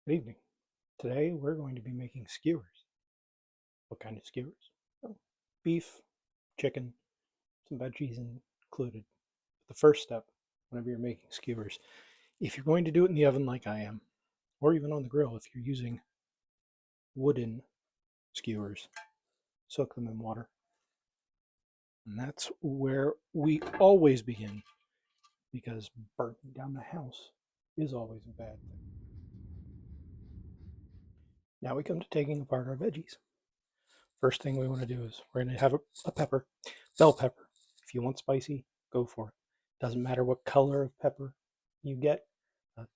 Good evening. Today we're going to be making skewers. What kind of skewers? Well, beef, chicken, some veggies included. The first step, whenever you're making skewers, if you're going to do it in the oven like I am, or even on the grill if you're using wooden skewers, soak them in water. And that's where we always begin because burning down the house is always a bad thing. Now we come to taking apart our veggies. First thing we want to do is we're going to have a pepper, bell pepper. If you want spicy, go for it. Doesn't matter what color of pepper you get.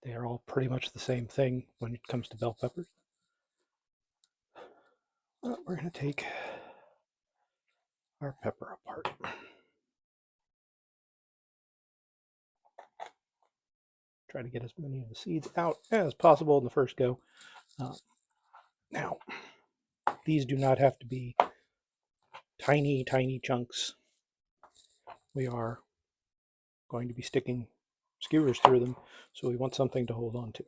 They are all pretty much the same thing when it comes to bell peppers. We're going to take our pepper apart. Try to get as many of the seeds out as possible in the first go. Now, these do not have to be tiny, tiny chunks. We are going to be sticking skewers through them, so we want something to hold on to.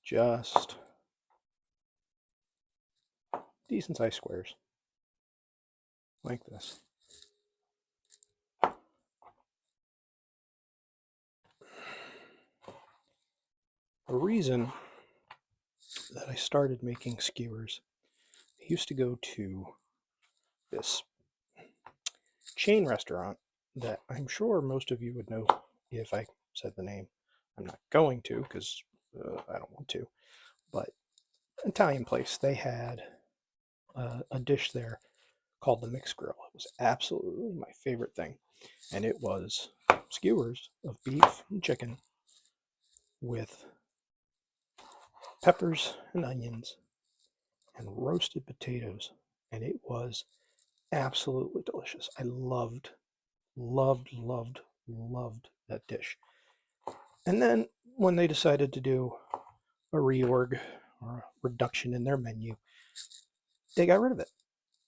Just decent sized squares like this. The reason that I started making skewers, I used to go to this chain restaurant that I'm sure most of you would know if I said the name. I'm not going to because I don't want to, but Italian place, they had a dish there called the mixed grill. It was absolutely my favorite thing, and it was skewers of beef and chicken with peppers and onions and roasted potatoes, and it was absolutely delicious. I loved, loved, loved, loved that dish. And then when they decided to do a reorg or a reduction in their menu, they got rid of it.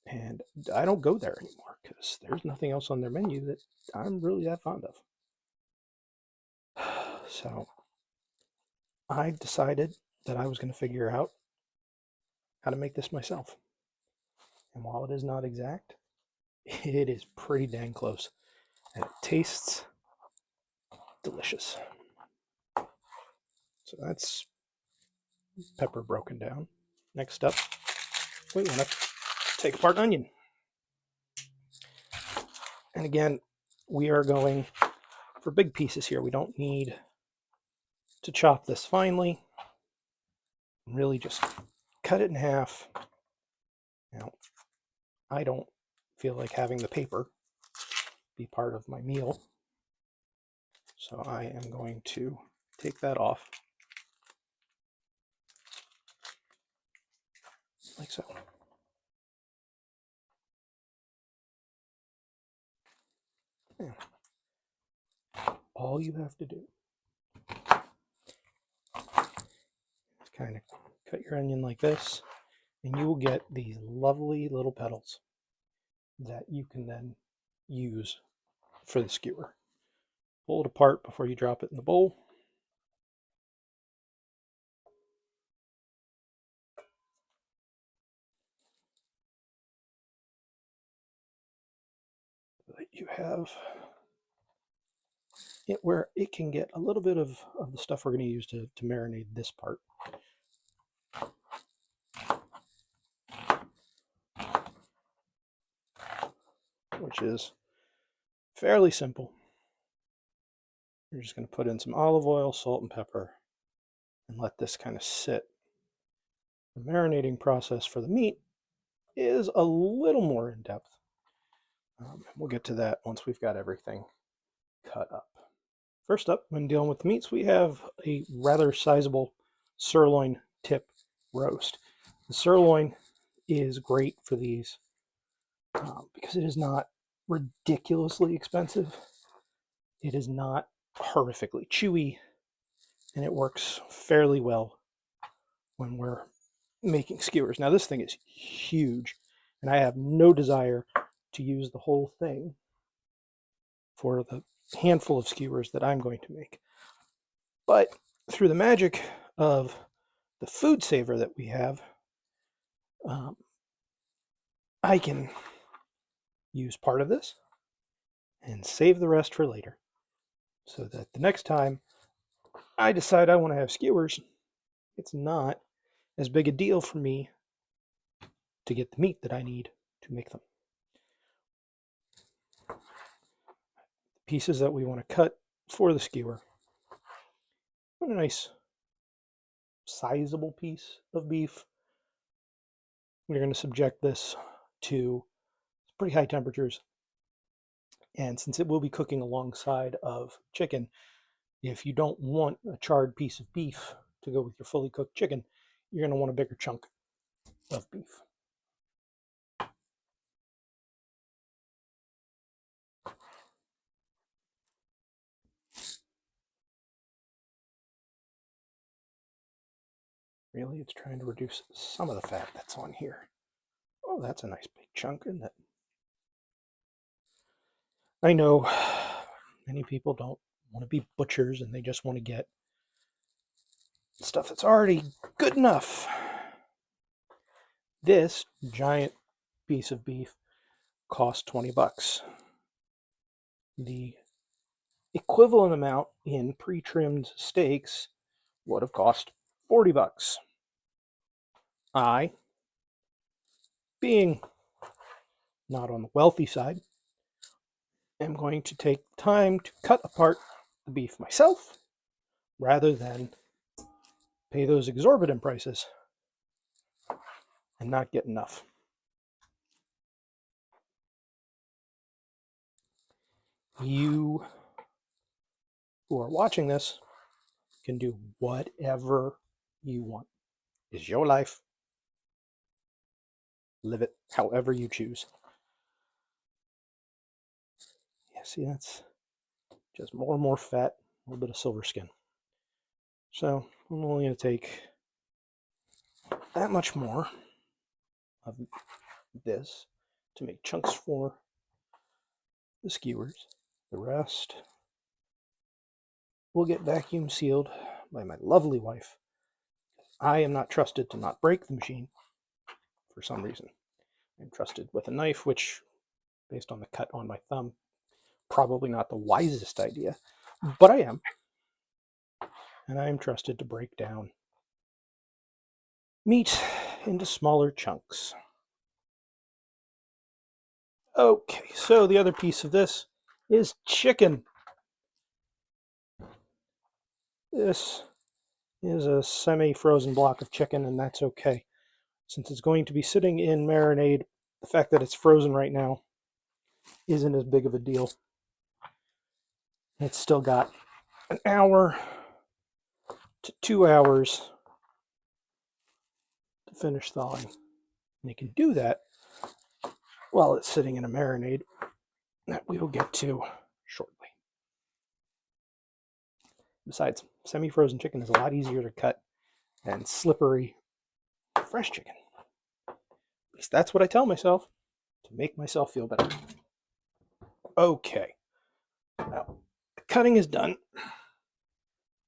And I don't go there anymore because there's nothing else on their menu that I'm really that fond of. So I decided that I was going to figure out how to make this myself. And while it is not exact, it is pretty dang close. And it tastes delicious. So that's pepper broken down. Next up, we want to take apart an onion. And again, we are going for big pieces here. We don't need to chop this finely. Really just cut it in half. Now, I don't feel like having the paper be part of my meal, so I am going to take that off like so. Yeah. All you have to do is kind of cut your onion like this, and you will get these lovely little petals that you can then use for the skewer. Pull it apart before you drop it in the bowl. You have it where it can get a little bit of the stuff we're going to use to marinate this part. Which is fairly simple. You're just going to put in some olive oil, salt, and pepper, and let this kind of sit. The marinating process for the meat is a little more in depth. We'll get to that once we've got everything cut up. First up, when dealing with the meats, we have a rather sizable sirloin tip roast. The sirloin is great for these because it is not ridiculously expensive. It is not horrifically chewy, and it works fairly well when we're making skewers. Now, this thing is huge, and I have no desire to use the whole thing for the handful of skewers that I'm going to make. But through the magic of the food saver that we have, I can use part of this and save the rest for later, so that the next time I decide I want to have skewers, it's not as big a deal for me to get the meat that I need to make them. The pieces that we want to cut for the skewer, a nice sizable piece of beef. We're going to subject this to pretty high temperatures, and since it will be cooking alongside of chicken, if you don't want a charred piece of beef to go with your fully cooked chicken, you're going to want a bigger chunk of beef. Really, it's trying to reduce some of the fat that's on here. Oh, that's a nice big chunk, isn't it? I know many people don't want to be butchers and they just want to get stuff that's already good enough. This giant piece of beef cost 20 bucks. The equivalent amount in pre-trimmed steaks would have cost 40 bucks. I, being not on the wealthy side, am going to take time to cut apart the beef myself rather than pay those exorbitant prices and not get enough. You who are watching this can do whatever you want. It's your life. Live it however you choose. Yeah, see, that's just more and more fat, a little bit of silver skin. So I'm only going to take that much more of this to make chunks for the skewers. The rest will get vacuum sealed by my lovely wife. I am not trusted to not break the machine for some reason. I'm trusted with a knife, which, based on the cut on my thumb, probably not the wisest idea, but I am. And I am trusted to break down meat into smaller chunks. Okay, so the other piece of this is chicken. This is a semi-frozen block of chicken, and that's okay. Since it's going to be sitting in marinade, the fact that it's frozen right now isn't as big of a deal. It's still got an hour to 2 hours to finish thawing. And you can do that while it's sitting in a marinade that we will get to shortly. Besides, semi-frozen chicken is a lot easier to cut than slippery fresh chicken. At least that's what I tell myself to make myself feel better. Okay, now the cutting is done.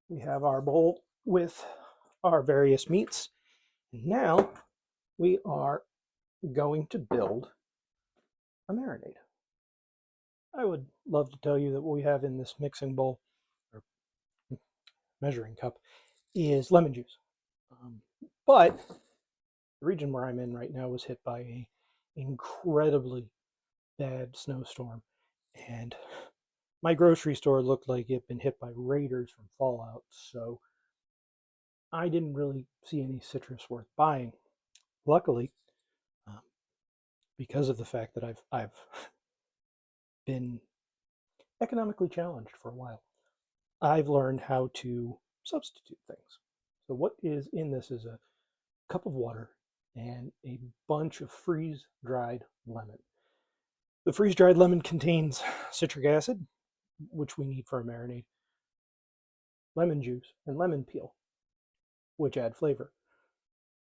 We have our bowl with our various meats. And now we are going to build a marinade. I would love to tell you that what we have in this mixing bowl or measuring cup is lemon juice. But the region where I'm in right now was hit by an incredibly bad snowstorm, and my grocery store looked like it had been hit by raiders from Fallout, so I didn't really see any citrus worth buying. Luckily, because of the fact that I've been economically challenged for a while, I've learned how to substitute things. So what is in this is a cup of water and a bunch of freeze-dried lemon. The freeze-dried lemon contains citric acid, which we need for a marinade, lemon juice, and lemon peel, which add flavor.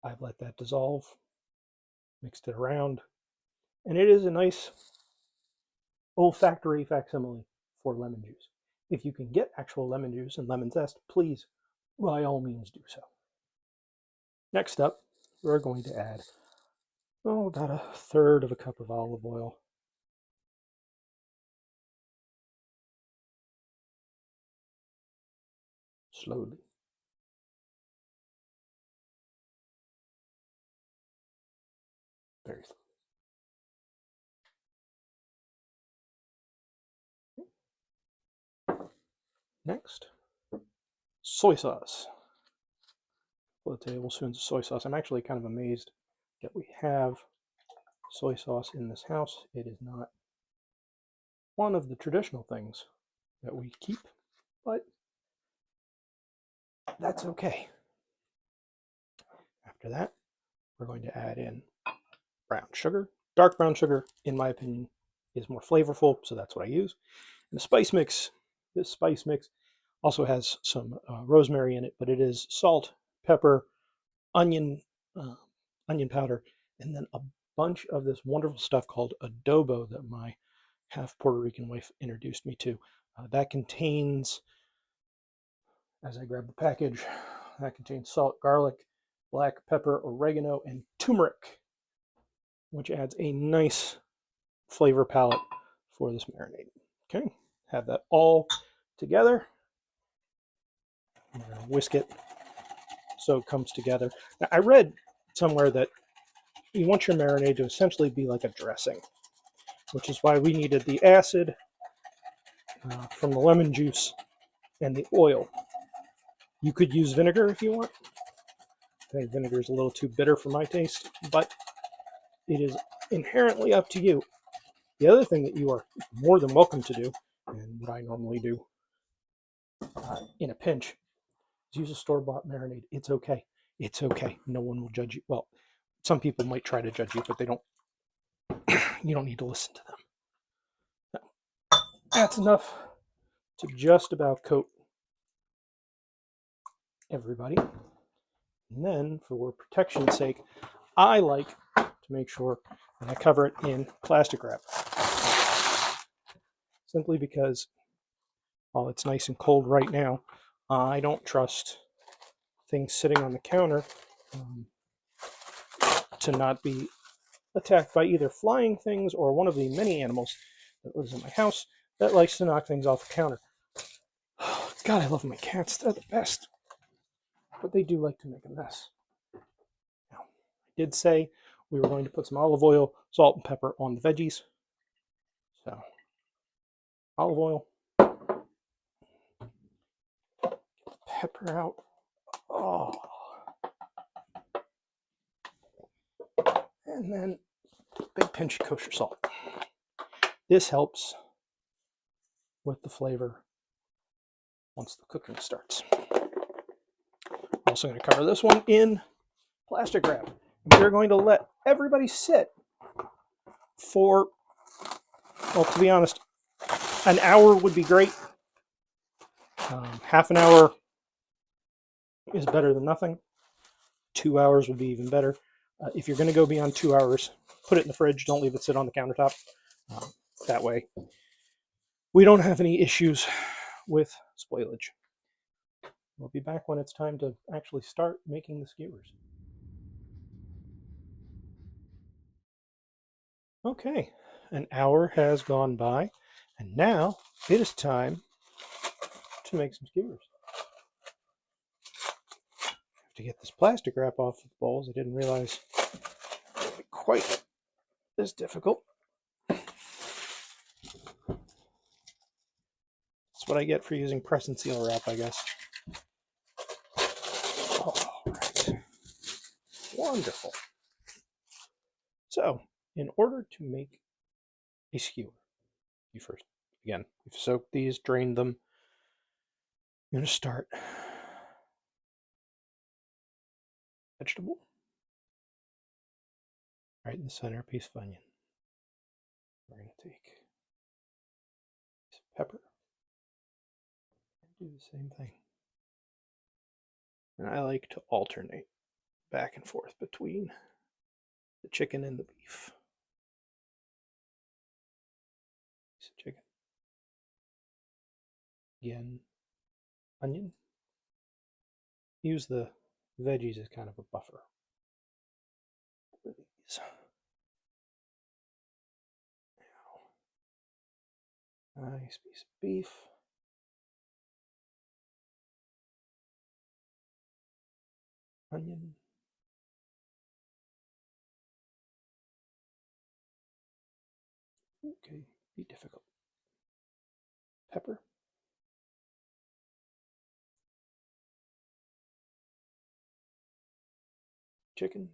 I've let that dissolve, mixed it around, and it is a nice olfactory facsimile for lemon juice. If you can get actual lemon juice and lemon zest, please, by all means, do so. Next up, we're going to add about 1/3 of a cup of olive oil. Slowly. Very slowly. Next, soy sauce. A couple of tablespoons of soy sauce. I'm actually kind of amazed that we have soy sauce in this house. It is not one of the traditional things that we keep, but that's okay. After that, we're going to add in brown sugar. Dark brown sugar, in my opinion, is more flavorful, so that's what I use. And the spice mix, this spice mix also has some rosemary in it, but it is salt, pepper, onion, onion powder, and then a bunch of this wonderful stuff called adobo that my half Puerto Rican wife introduced me to. That contains, as I grab the package, that contains salt, garlic, black pepper, oregano, and turmeric, which adds a nice flavor palette for this marinade. Okay, have that all together. I'm going to whisk it so it comes together. Now, I read somewhere that you want your marinade to essentially be like a dressing, which is why we needed the acid from the lemon juice and the oil. You could use vinegar if you want. I think vinegar is a little too bitter for my taste, but it is inherently up to you. The other thing that you are more than welcome to do, and what I normally do in a pinch, is use a store-bought marinade. It's okay. It's okay. No one will judge you. Well, some people might try to judge you, but they don't. You don't need to listen to them. No. That's enough to just about coat everybody. And then, for protection's sake, I like to make sure that I cover it in plastic wrap. Simply because while it's nice and cold right now, I don't trust things sitting on the counter to not be attacked by either flying things or one of the many animals that lives in my house that likes to knock things off the counter. God, I love my cats. They're the best. But they do like to make a mess. Now, I did say we were going to put some olive oil, salt, and pepper on the veggies. So, olive oil, pepper out. Oh. And then a big pinch of kosher salt. This helps with the flavor once the cooking starts. I'm also going to cover this one in plastic wrap. We're going to let everybody sit for, well, to be honest, an hour would be great. Half an hour is better than nothing. 2 hours would be even better. If you're going to go beyond 2 hours, put it in the fridge. Don't leave it sit on the countertop. That way, we don't have any issues with spoilage. We'll be back when it's time to actually start making the skewers. Okay, an hour has gone by, and now it is time to make some skewers. I have to get this plastic wrap off the bowls. I didn't realize it would be quite this difficult. That's what I get for using press and seal wrap, I guess. All right. Wonderful. So, in order to make a skewer, you first, again, we've soaked these, drained them. You're going to start vegetable, right in the center, a piece of onion. We're going to take a piece of pepper and do the same thing. And I like to alternate back and forth between the chicken and the beef. Piece of chicken. Again, onion. Use the veggies as kind of a buffer for these. Now, nice piece of beef. Onion. Okay, be difficult. Pepper. Chicken.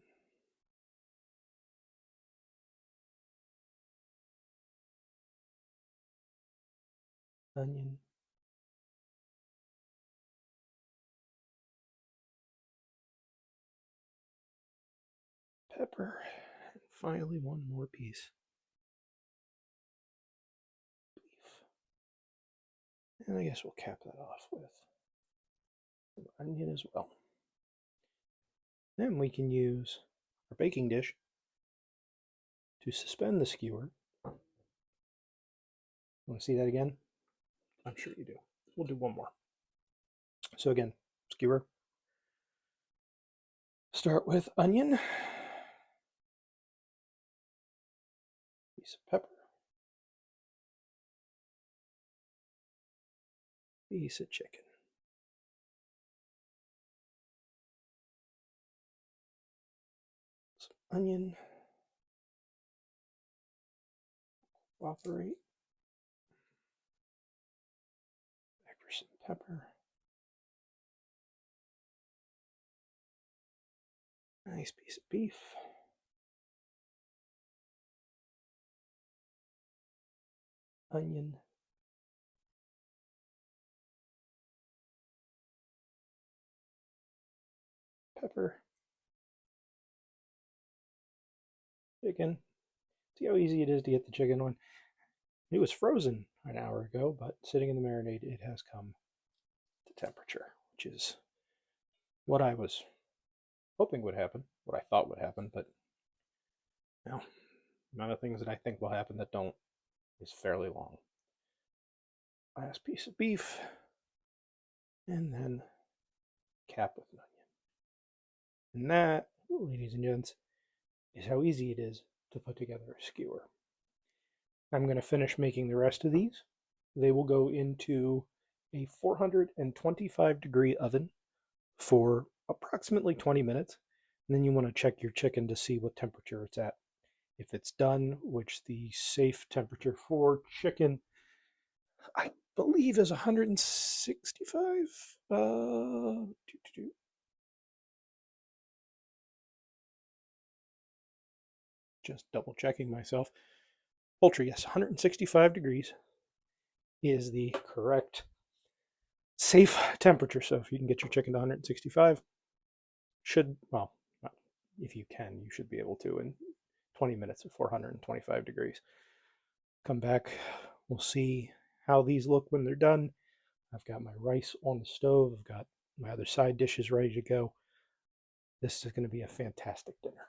Onion. Pepper. And finally, one more piece. Beef. And I guess we'll cap that off with some onion as well. Then we can use our baking dish to suspend the skewer. Want to see that again? I'm sure you do. We'll do one more. So again, skewer. Start with onion, piece of pepper, piece of chicken. Some onion, cooperate, back for some pepper. Nice piece of beef. Onion. Pepper. Chicken. See how easy it is to get the chicken one? It was frozen an hour ago, but sitting in the marinade, it has come to temperature, which is what I was hoping would happen, what I thought would happen, but no. The amount of things that I think will happen that don't is fairly long. Last piece of beef, and then cap with an onion. And that, ladies and gents, is how easy it is to put together a skewer. I'm going to finish making the rest of these. They will go into a 425-degree oven for approximately 20 minutes. And then you want to check your chicken to see what temperature it's at. If it's done, which the safe temperature for chicken, I believe, is 165. Just double checking myself. Poultry, yes, 165 degrees is the correct safe temperature. So if you can get your chicken to 165, well, if you can, you should be able to in 20 minutes at 425 degrees. Come back, we'll see how these look when they're done. I've got my rice on the stove. I've got my other side dishes ready to go. This is going to be a fantastic dinner.